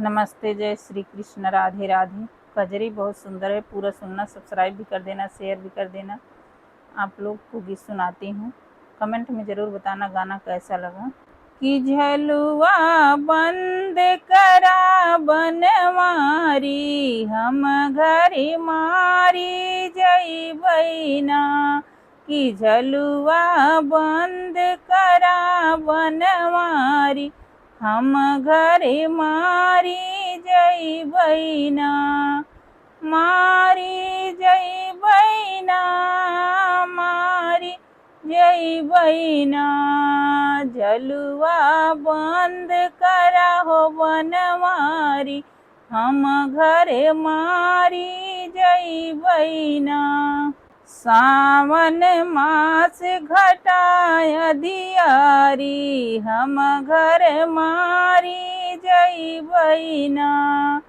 नमस्ते, जय श्री कृष्ण, राधे राधे। कजरी बहुत सुंदर है, पूरा सुनना, सब्सक्राइब भी कर देना, शेयर भी कर देना। आप लोग को गीत सुनाती हूँ, कमेंट में ज़रूर बताना गाना कैसा लगा। कि झलुआ बंद करा बनवारी, हम घरी मारी जइबै ना। कि झलुआ बंद करा बनवारी, हम घरे मारी जइबै ना। मारी जइबै ना, मारी जइबै ना। झलुआ बंद करा हो बनवारी, हम घरे मारी जइबै ना। सावन मास घटाय अधियारी, हम घर मारी जइबै ना।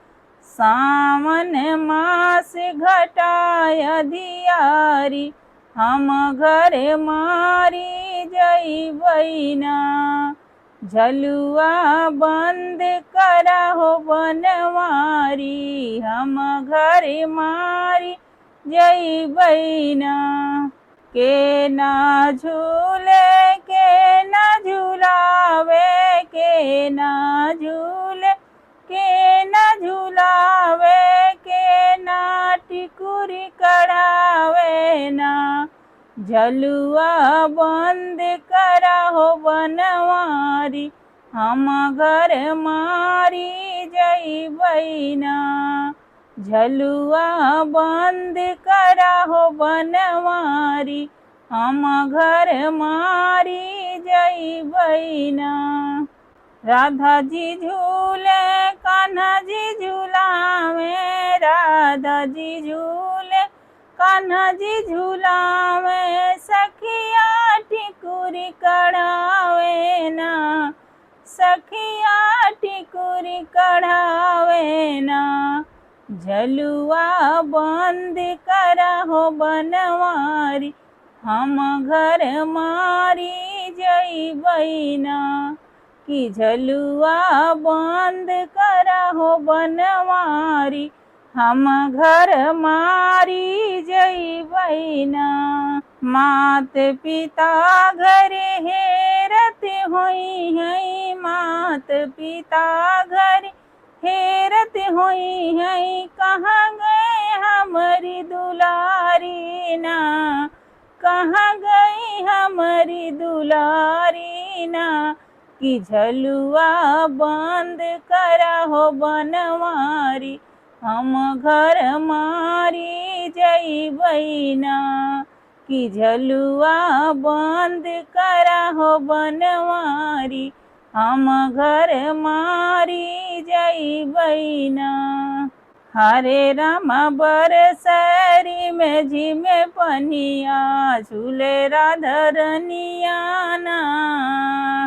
सावन मास घटाय अधियारी, हम घर मारी जइबै ना। झलुआ बंद करा हो बनवारी, हम घर मारी जइबै ना। के ना झूले के ना झुलावे, के ना झूले के ना झुलावे, के ना टिकुरी कढ़ावे ना। झलुआ बंद करा हो बनवारी, हम घर मारी जइबै ना। झलुआ बंद करा हो बनवारी, हम घर मारी जइबै ना। राधा जी झूले कान्हा जी झूलावे, राधा जी झूले कान्हा जी झूलावे। सखिया टिकुरी कढ़ावे ना, सखिया टिकुरी कढ़ावे ना। झलुआ बंद करा हो बनवारी, हम घर मारी जइबै ना। कि झलुआ बंद करा हो बनवारी, हम घर मारी जइबै ना। मात पिता घर हेरत होई है, मात पिता घर हेरत होई है। कहाँ गए हमारी दुलारी ना, कहाँ गई हमारी दुलारी ना। कि झलुआ बंद करा हो बनवारी, हम घर मारी जइबै ना। कि झलुआ बंद करा हो बनवारी, हम घर मारी जइबै ना। हरे राम बरसरी में झिमे पनिया, झूले राधा रनिया ना।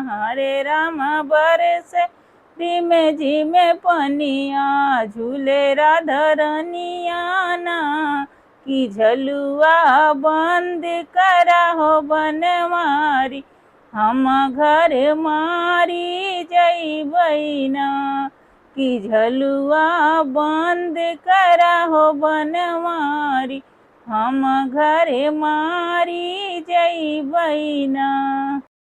हरे राम बरसरी में झिमे पनिया, झूले राधा रनिया ना। कि झलुआ बंद करा हो बनवारी, हम घर मारी जइबै ना। कि झलुआ बंद करा हो बनवारी, हम घर मारी जइबै ना।